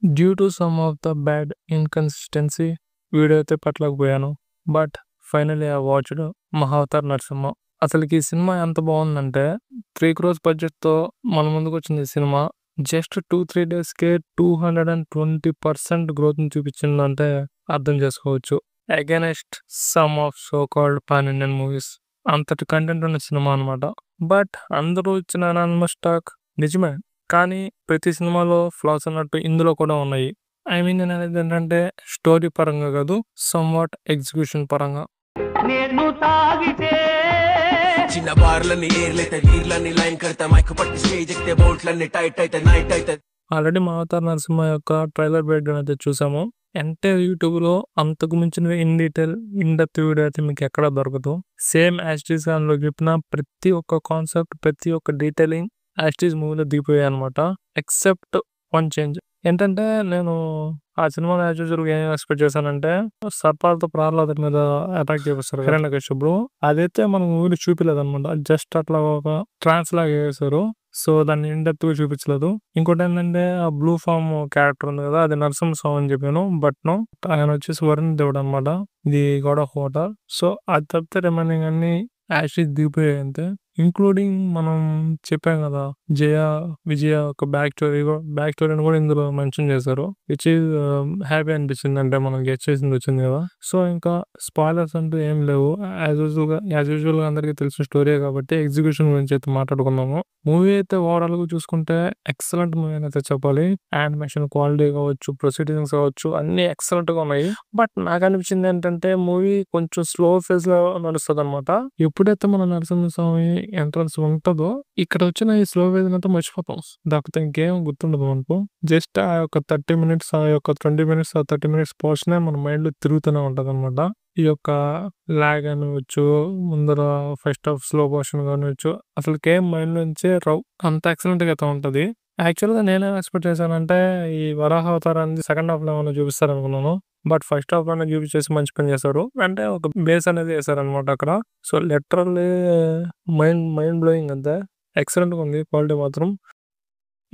Due to some of the bad inconsistency video అయితే పట్టలేకపోయాను. But finally I watched Mahavatar Narsimha. అసలుకి ఈ సినిమా ఎంత బాగుందంటే 3 crores బడ్జెట్తో మన ముందుకు వచ్చింది ఈ సినిమా. జస్ట్ 2-3 డేస్కే 220% గ్రోత్ని చూపించిందంటే అర్థం చేసుకోవచ్చు. Against some of so called pan Indian movies అంతటి కంటెంట్ ఉన్న సినిమా అనమాట. బట్ అందరూ ఇచ్చిన అనానిమస్ టాక్ నిజమే, కానీ ప్రతి సినిమాలో ఫ్లాస్ అన్నట్టు ఇందులో కూడా ఉన్నాయి. ఐ మీన్ నేను అనేది ఏంటంటే స్టోరీ పరంగా కాదు, సమ్వాట్ ఎగ్జిక్యూషన్ పరంగా. నేను తాగితే చిన్న బార్లని ఏర్లైతే వీర్లని లైన్ కడతా మైక్ పట్టి స్టేజ్ ఎక్కితే బోట్లన్నీ టైట్ అయితే నైట్ అయితే. ఆల్రెడీ మా అవతార్ నరసింహ యొక్క ట్రైలర్ బ్రేక్డౌన్ అయితే చూసాము. ఎంటైర్ యూట్యూబ్ లో అంతకు మించిన in detail in depth video అయితే మీకు ఎక్కడ దొరకదు. సేమ్ యాస్టీస్ దానిలో చెప్పిన ప్రతి ఒక్క కాన్సెప్ట్, ప్రతి ఒక్క డీటెయిలింగ్ యాస్టీస్ మూవీలో దిగిపోయాయి అనమాట. ఎక్సెప్ట్ వన్ చేంజ్ ఏంటంటే, నేను ఆ సినిమాలో యాజ్ యూజువల్ ఏం ఎక్స్పెక్ట్ చేశానంటే సర్పాలతో ప్రాణాల మీద అటాక్ చేపిస్తారు హిరణ్యకశిపుడు. అదైతే మనం మూవీలో చూపించలేదు అనమాట. జస్ట్ అట్లా ఒక ట్రాన్స్ లాగా వేశారు. సో దాన్ని ఇన్ డెప్త్ గా చూపించలేదు. ఇంకోటి ఏంటంటే ఆ బ్లూ ఫామ్ క్యారెక్టర్ ఉంది కదా, అది నరసింహస్వామి అని చెప్పాను. బట్ నో, ఆయన వచ్చేసి వరుణ్ దేవుడు అనమాట. ఇది గాడ్ ఆఫ్ వాటర్. సో అది తప్పితే రిమైనింగ్ అన్ని యాషెస్ దిగిపోయాయి అంతే. ఇంక్లూడింగ్ మనం చెప్పాం కదా, జయ విజయ ఒక బ్యాక్ స్టోరీని కూడా ఇందులో మెన్షన్ చేశారు. విచ్ ఈజ్ హ్యాపీ అనిపించింది. అంటే మనం గెస్ట్ చేసింది వచ్చింది కదా. సో ఇంకా స్పాయిలర్స్ అంటూ ఏం లేవు. యాజ్ యూజువల్ గా అందరికీ తెలిసిన స్టోరీ కాబట్టి ఎగ్జిక్యూషన్ గురించి అయితే మాట్లాడుకున్నాము. మూవీ అయితే ఓవరాల్ గా చూసుకుంటే ఎక్సలెంట్ మూవీ అని అయితే చెప్పాలి. యానిమేషన్ క్వాలిటీ కావచ్చు, ప్రొసీడింగ్స్ కావచ్చు, అన్ని ఎక్సలెంట్ గా ఉన్నాయి. బట్ నాకు అనిపించింది ఏంటంటే మూవీ కొంచెం స్లో ఫేజ్ లో నడుస్తుంది అనమాట. ఎప్పుడైతే మన నరసింహస్వామి ఎంట్రన్స్ ఉంటుందో ఇక్కడ వచ్చిన ఈ స్లో ఫేజ్ అంతా మర్చిపోతాం. దాకా ఇంకేం గుర్తుండదు మనకు. జస్ట్ ఆ యొక్క 30 minutes, ఆ యొక్క 20 minutes, ఆ 30 minutes పోర్షనే మన మైండ్ లో తిరుగుతూనే ఉంటది అనమాట. ఈ యొక్క లాగ్ అనివచ్చు, ముందర ఫస్ట్ హాఫ్ స్లో పోర్షన్ కానివచ్చు, అసలు కేమ్ మైండ్ నుంచే రావు. అంత ఎక్సలెంట్ గా అయితే ఉంటది. యాక్చువల్ గా నేనేం ఎక్స్పెక్ట్ చేశానంటే ఈ వరాహ అవతారాన్ని సెకండ్ హాఫ్ లో ఏమైనా చూపిస్తారు అనుకున్నాను. బట్ ఫస్ట్ హాఫ్ లోనే చూపించేసి మంచి పని చేశారు. అంటే ఒక బేస్ అనేది వేసారనమాట అక్కడ. సో లిటరల్లీ మైండ్ బ్లోయింగ్ అంతే. ఎక్సలెంట్ గా ఉంది క్వాలిటీ మాత్రం.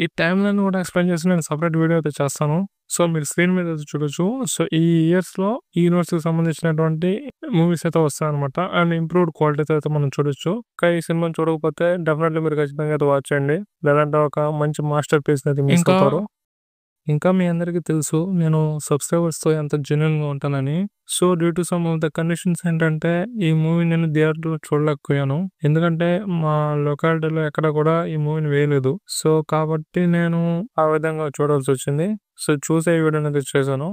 ఈ టైం లైన్ కూడా ఎక్స్ప్లెయిన్ చేసి నేను సపరేట్ వీడియో అయితే చేస్తాను. సో మీరు స్క్రీన్ మీద చూడొచ్చు. సో ఈ ఇయర్స్ లో ఈ యూనివర్సిటీకి సంబంధించినటువంటి మూవీస్ అయితే వస్తాయి అనమాట. అండ్ ఇంప్రూవ్డ్ క్వాలిటీ అయితే మనం చూడొచ్చు. ఇంకా ఈ సినిమాని చూడకపోతే డెఫినెట్లీ మీరు ఖచ్చితంగా అయితే వాచ్ చేయండి. లేదంటే ఒక మంచి మాస్టర్ పీస్ అయితే మిస్ అవుతారు. ఇంకా మీ అందరికీ తెలుసు నేను సబ్స్క్రైబర్స్తో ఎంత జెన్యున్గా ఉంటానని. So due to some of the conditions ఏంటంటే ఈ మూవీ నేను థియేటర్లో చూడలేకపోయాను. ఎందుకంటే మా లొకాలిటీలో ఎక్కడ కూడా ఈ మూవీని వేయలేదు. సో కాబట్టి నేను ఆ విధంగా చూడాల్సి వచ్చింది. సో చూసే వీడియో అనేది చేశాను.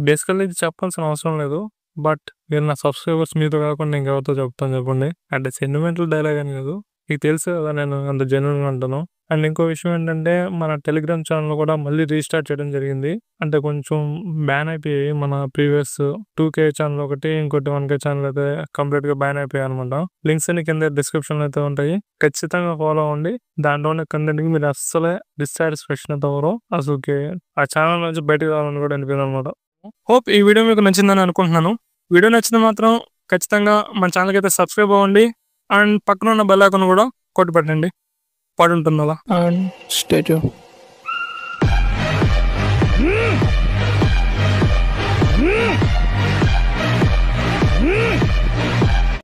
బేసికల్లీ ఇది చెప్పాల్సిన అవసరం లేదు. బట్ మీరు నా సబ్స్క్రైబర్స్ మీతో కాకుండా ఇంకెవరితో చెప్తాను చెప్పండి. అంటే సెంటిమెంటల్ డైలాగ్ అని కాదు, మీకు తెలుసు కదా నేను అంత జెన్యున్గా ఉంటాను. అండ్ ఇంకో విషయం ఏంటంటే మన టెలిగ్రామ్ ఛానల్ కూడా మళ్ళీ రీస్టార్ట్ చేయడం జరిగింది. అంటే కొంచెం బ్యాన్ అయిపోయి మన ప్రీవియస్ 2K ఛానల్ ఒకటి, ఇంకోటి 1K ఛానల్ అయితే కంప్లీట్ గా బ్యాన్ అయిపోయాయి అనమాట. లింక్స్ అన్ని కింద డిస్క్రిప్షన్ అయితే ఉంటాయి. ఖచ్చితంగా ఫాలో అవ్వండి. దాంట్లోనే కంటెంట్ కి మీరు అస్సలే డిస్సాటిస్ఫాక్షన్ అయితే అవ్వరు. అసలుకి ఆ ఛానల్ నుంచి బయటకు రావాలని కూడా అనిపించింది అనమాట. హోప్ ఈ వీడియో మీకు నచ్చిందని అనుకుంటున్నాను. వీడియో నచ్చితే మాత్రం ఖచ్చితంగా మన ఛానల్కి అయితే సబ్స్క్రైబ్ అవ్వండి. అండ్ పక్కన ఉన్న బెల్ ఐకాన్ కూడా కొట్టి పెట్టండి. పడి ఉంటుంది అలా. And stay tune.